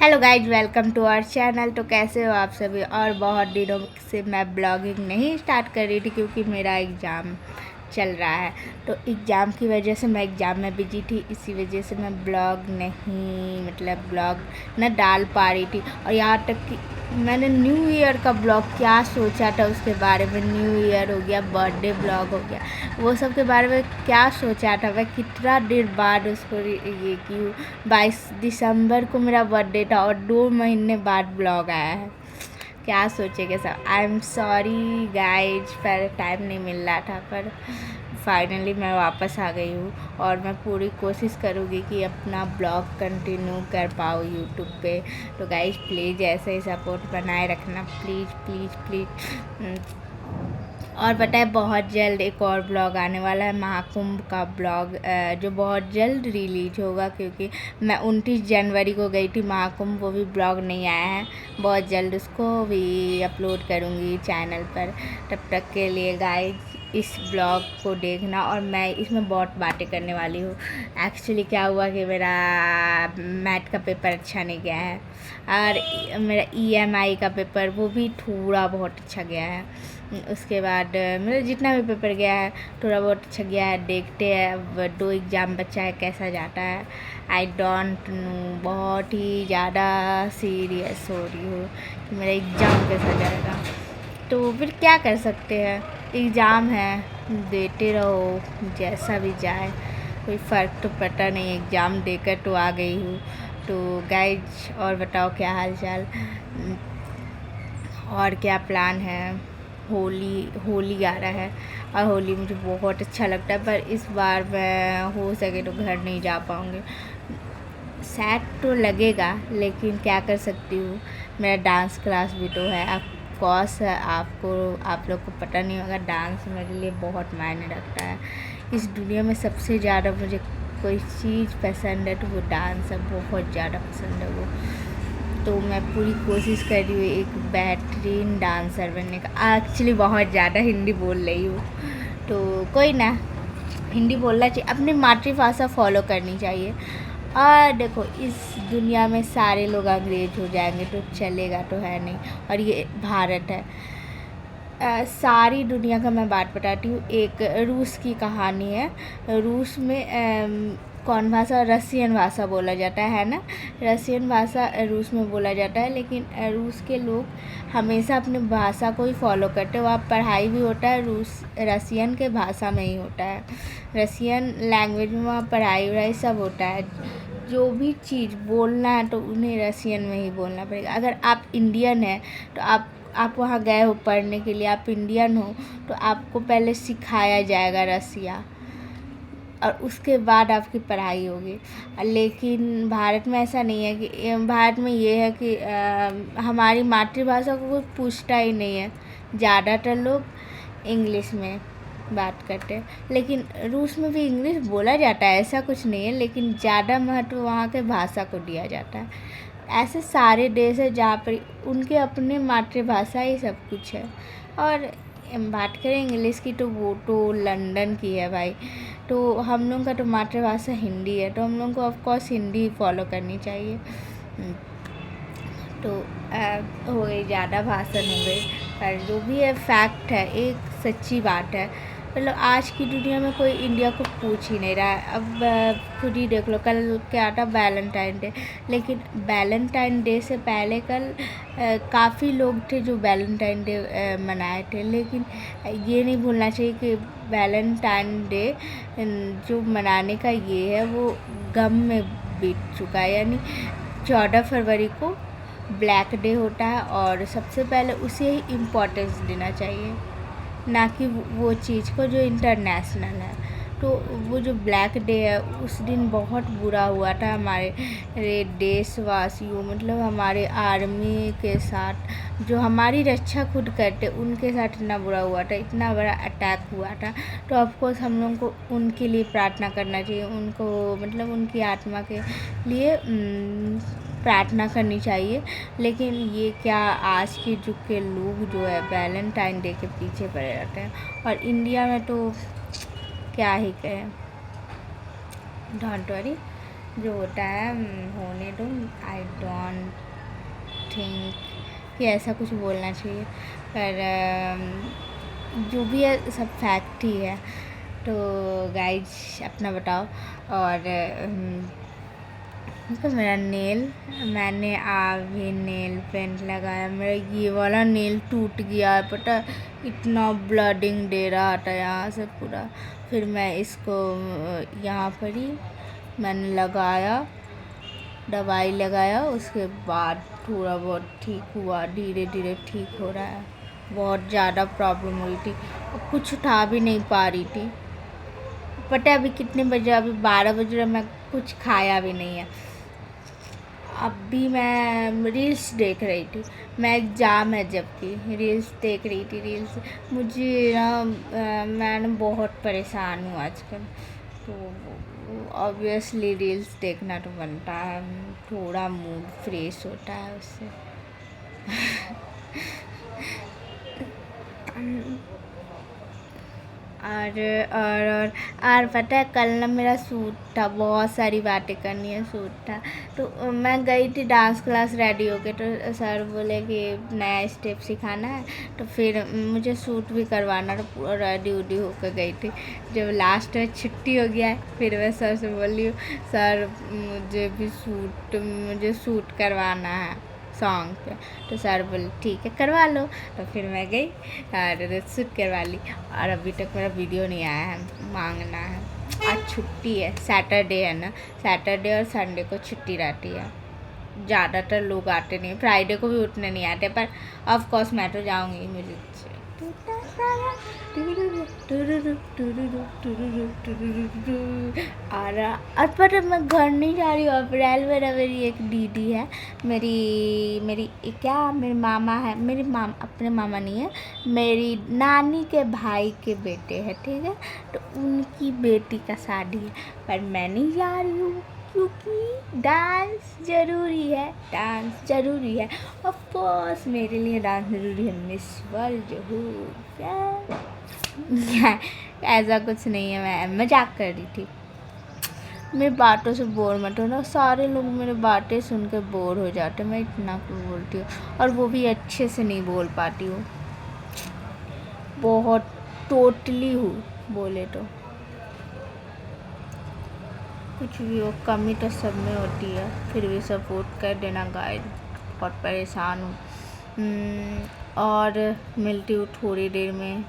Hello guys, welcome to our channel. तो कैसे हो आप सभी। और बहुत दिनों से मैं ब्लॉगिंग नहीं स्टार्ट कर रही थी क्योंकि मेरा एग्ज़ाम चल रहा है। तो एग्ज़ाम की वजह से मैं एग्ज़ाम में बिजी थी, इसी वजह से मैं ब्लॉग न डाल पा रही थी। और यहाँ तक कि मैंने न्यू ईयर का ब्लॉग क्या सोचा था उसके बारे में, न्यू ईयर हो गया, बर्थडे ब्लॉग हो गया, वो सब के बारे में क्या सोचा था मैं, कितना देर बाद उसको ये की हूँ। 22 दिसंबर को मेरा बर्थडे था और 2 महीने बाद ब्लॉग आया है। क्या सोचेंगे सब। आई एम सॉरी गाइज, पर टाइम नहीं मिल रहा था, पर फाइनली मैं वापस आ गई हूँ और मैं पूरी कोशिश करूँगी कि अपना ब्लॉग कंटिन्यू कर पाऊँ यूट्यूब पे। तो गाइज प्लीज़ ऐसे ही सपोर्ट बनाए रखना, प्लीज़ प्लीज़ प्लीज़। और बताए बहुत जल्द एक और ब्लॉग आने वाला है, महाकुंभ का ब्लॉग, जो बहुत जल्द रिलीज होगा क्योंकि मैं 29 जनवरी को गई थी महाकुंभ, वो भी ब्लॉग नहीं आया है। बहुत जल्द उसको भी अपलोड करूँगी चैनल पर। तब तक के लिए गाइज इस ब्लॉग को देखना। और मैं इसमें बहुत बातें करने वाली हूँ। एक्चुअली क्या हुआ कि मेरा मैथ का पेपर अच्छा नहीं गया है और मेरा EMI का पेपर वो भी थोड़ा बहुत अच्छा गया है। उसके बाद मेरा जितना भी पेपर गया है थोड़ा बहुत अच्छा गया है। देखते हैं अब 2 एग्ज़ाम बचा है कैसा जाता है। आई डोंट नो, बहुत ही ज़्यादा सीरियस हो रही हूँ कि मेरा एग्ज़ाम कैसा जाएगा। तो फिर क्या कर सकते हैं, एग्ज़ाम है, देते रहो जैसा भी जाए, कोई फ़र्क तो पड़ता नहीं। एग्ज़ाम देकर तो आ गई हूँ। तो गाइज और बताओ क्या हाल चाल और क्या प्लान है। होली आ रहा है और होली मुझे बहुत अच्छा लगता है, पर इस बार मैं हो सके तो घर नहीं जा पाऊँगी। सैड तो लगेगा लेकिन क्या कर सकती हूँ। मेरा डांस क्लास भी तो है। ऑफ कोर्स आप लोग को पता नहीं होगा, डांस मेरे लिए बहुत मायने रखता है। इस दुनिया में सबसे ज़्यादा मुझे कोई चीज़ पसंद है तो वो डांस है, बहुत ज़्यादा पसंद है वो। तो मैं पूरी कोशिश कर रही हूँ एक बेहतरीन डांसर बनने का। एक्चुअली बहुत ज़्यादा हिंदी बोल रही हूँ, तो कोई ना, हिंदी बोलना चाहिए, अपनी मातृभाषा फॉलो करनी चाहिए। और देखो इस दुनिया में सारे लोग अंग्रेज हो जाएंगे तो चलेगा तो है नहीं, और ये भारत है। सारी दुनिया का मैं बात बताती हूँ। एक रूस की कहानी है। रूस में कौन भाषा, रसियन भाषा बोला जाता है ना। रसियन भाषा रूस में बोला जाता है, लेकिन रूस के लोग हमेशा अपनी भाषा को ही फॉलो करते हैं। वहाँ पढ़ाई भी होता है रसियन के भाषा में ही होता है, रसियन लैंग्वेज में वहाँ पढ़ाई वढ़ाई सब होता है। जो भी चीज़ बोलना है तो उन्हें रसियन में ही बोलना पड़ेगा। अगर आप इंडियन हैं तो आप वहाँ गए हो पढ़ने के लिए, आप इंडियन हो तो आपको पहले सिखाया जाएगा रसिया और उसके बाद आपकी पढ़ाई होगी। लेकिन भारत में ऐसा नहीं है कि भारत में ये है कि हमारी मातृभाषा को कोई पूछता ही नहीं है। ज़्यादातर लोग इंग्लिश में बात करते हैं, लेकिन रूस में भी इंग्लिश बोला जाता है, ऐसा कुछ नहीं है, लेकिन ज़्यादा महत्व वहाँ के भाषा को दिया जाता है। ऐसे सारे देश है जहाँ पर उनके अपने मातृभाषा ही सब कुछ है। और बात करें इंग्लिश की तो वो तो लंदन की है भाई। तो हम लोग का तो मातृभाषा हिंदी है, तो हम लोग को ऑफ कोर्स हिंदी फॉलो करनी चाहिए। तो हो गई ज़्यादा भाषण हो गई, पर जो भी है फैक्ट है, एक सच्ची बात है। मतलब आज की दुनिया में कोई इंडिया को पूछ ही नहीं रहा है। अब खुद ही देख लो, कल क्या था, वैलेंटाइन डे, लेकिन वैलेंटाइन डे से पहले कल काफ़ी लोग थे जो वैलेंटाइन डे मनाए थे। लेकिन ये नहीं भूलना चाहिए कि वैलेंटाइन डे जो मनाने का ये है वो गम में बीत चुका है। यानी 14 फरवरी को ब्लैक डे होता है और सबसे पहले उसे ही इम्पोर्टेंस देना चाहिए, ना कि वो चीज़ को जो इंटरनेशनल है। तो वो जो ब्लैक डे है उस दिन बहुत बुरा हुआ था हमारे देशवासियों, मतलब हमारे आर्मी के साथ, जो हमारी रक्षा खुद करते उनके साथ इतना बुरा हुआ था, इतना बड़ा अटैक हुआ था। तो ऑफकोर्स हम लोगों को उनके लिए प्रार्थना करना चाहिए, उनको मतलब उनकी आत्मा के लिए प्रार्थना करनी चाहिए। लेकिन ये क्या, आज के युग के लोग जो है वैलेंटाइन डे के पीछे पड़े रहते हैं। और इंडिया में तो क्या ही कहें, डोंट वरी, जो होता है होने दो। आई डोंट थिंक कि ऐसा कुछ बोलना चाहिए, पर जो भी है सब फैक्ट ही है। तो गाइज अपना बताओ। और तो मेरा नेल, मैंने अभी नेल पेंट लगाया, मेरा ये वाला नेल टूट गया है, पता है इतना ब्लडिंग दे रहा था यहाँ से पूरा। फिर मैं इसको यहाँ पर ही मैंने लगाया, दवाई लगाया, उसके बाद थोड़ा बहुत ठीक हुआ, धीरे धीरे ठीक हो रहा है। बहुत ज़्यादा प्रॉब्लम हुई थी, कुछ उठा भी नहीं पा रही थी। पता है अभी कितने बजे, अभी 12 बज रहे, मैं कुछ खाया भी नहीं है। अभी मैं रील्स देख रही थी, मैं एग्ज़ाम है जबकि रील्स देख रही थी। रील्स मुझे ना मैं बहुत परेशान हूँ आजकल, तो ऑब्वियसली रील्स देखना तो बनता है, थोड़ा मूड फ्रेश होता है उससे। और पता है कल ना मेरा सूट था, बहुत सारी बातें करनी है, सूट था। तो मैं गई थी डांस क्लास रेडी होके, तो सर बोले कि नया स्टेप सिखाना है, तो फिर मुझे सूट भी करवाना था, पूरा रेडी उडी होकर गई थी। जब लास्ट में छुट्टी हो गया है, फिर मैं सर से बोली हूँ सर मुझे सूट करवाना है सॉन्ग पे। तो सर बोले ठीक है करवा लो। तो फिर मैं गई और शूट करवा ली, और अभी तक मेरा वीडियो नहीं आया है, मांगना है। आज छुट्टी है, सैटरडे है ना, सैटरडे और संडे को छुट्टी रहती है। ज़्यादातर लोग आते नहीं, फ्राइडे को भी उठने नहीं आते, पर ऑफ कोर्स मैं तो जाऊँगी। मुझे और पर मैं घर नहीं जा रही हूँ। अप्रैल में ना मेरी एक दीदी है, मेरी क्या मेरे मामा है, मेरे मामा अपने मामा नहीं है, मेरी नानी के भाई के बेटे हैं, ठीक है। तो उनकी बेटी का शादी है, पर मैं नहीं जा रही हूँ क्योंकि डांस ज़रूरी है, डांस ज़रूरी है। ऑफ कोर्स मेरे लिए डांस ज़रूरी है, मिस वर्ल्ड हूँ क्या। ऐसा कुछ नहीं है, मैं मजाक कर रही थी। मेरी बातों से बोर मत हो ना, सारे लोग मेरे बातें सुन के बोर हो जाते, मैं इतना क्यों बोलती हूँ, और वो भी अच्छे से नहीं बोल पाती हूँ, बहुत टोटली हूँ बोले तो। कुछ भी हो, कमी तो सब में होती है, फिर भी सपोर्ट कर देना गाइस, बहुत परेशान हूँ। और मिलती हूँ थोड़ी देर में।